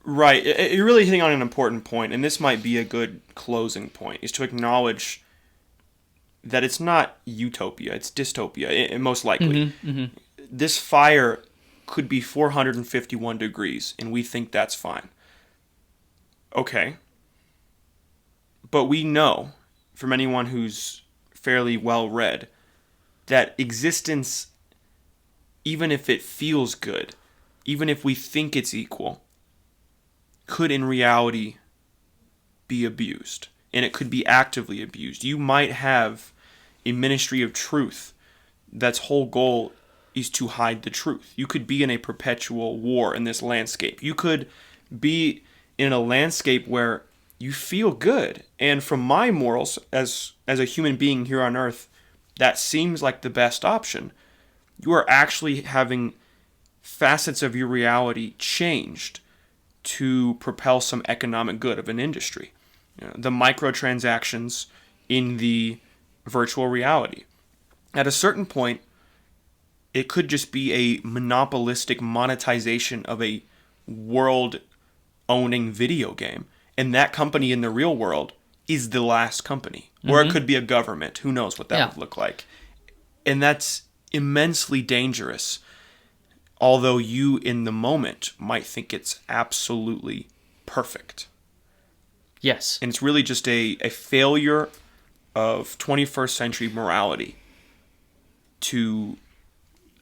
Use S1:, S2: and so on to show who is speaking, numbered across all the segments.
S1: Right. You're really hitting on an important point, and this might be a good closing point, is to acknowledge that it's not utopia, it's dystopia, most likely. This fire could be 451 degrees, and we think that's fine. Okay. But we know, from anyone who's fairly well read, that existence, even if it feels good, even if we think it's equal, could in reality be abused. And it could be actively abused. You might have a ministry of truth that's whole goal is to hide the truth. You could be in a perpetual war in this landscape. You could be in a landscape where you feel good. And from my morals as a human being here on earth, that seems like the best option. You are actually having facets of your reality changed to propel some economic good of an industry. The microtransactions in the virtual reality. At a certain point, it could just be a monopolistic monetization of a world-owning video game. And that company in the real world is the last company. Or it could be a government. Who knows what that would look like. And that's immensely dangerous. Although you, in the moment, might think it's absolutely perfect.
S2: Yes.
S1: And it's really just a failure of 21st century morality to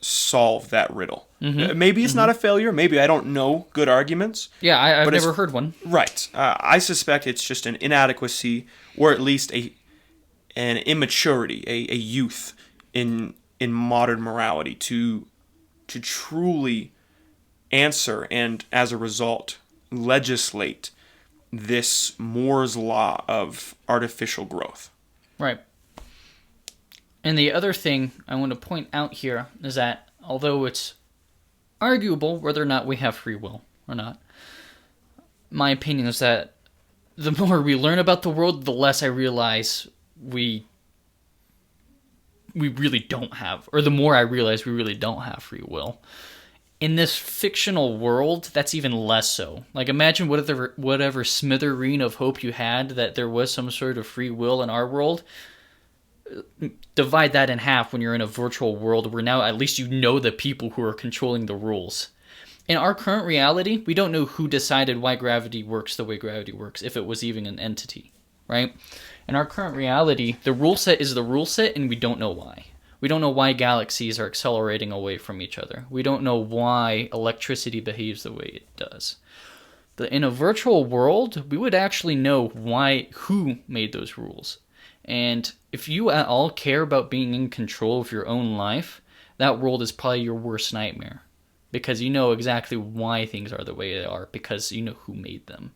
S1: solve that riddle. Maybe it's not a failure. Maybe I don't know good arguments.
S2: Yeah, I've never heard one.
S1: Right. I suspect it's just an inadequacy, or at least an immaturity, a youth in modern morality to truly answer and, as a result, legislate this Moore's law of artificial growth.
S2: Right. And the other thing I want to point out here is that although it's arguable whether or not we have free will or not, my opinion is that the more we learn about the world, the less I realize we really don't have, or the more I realize we really don't have free will. In this fictional world, that's even less so. Like, imagine whatever smithereen of hope you had that there was some sort of free will in our world. Divide that in half when you're in a virtual world where now at least you know the people who are controlling the rules. In our current reality, we don't know who decided why gravity works the way gravity works, if it was even an entity, right? In our current reality, the rule set is the rule set, and we don't know why. We don't know why galaxies are accelerating away from each other. We don't know why electricity behaves the way it does. But in a virtual world, we would actually know who made those rules. And if you at all care about being in control of your own life, that world is probably your worst nightmare. Because you know exactly why things are the way they are, because you know who made them.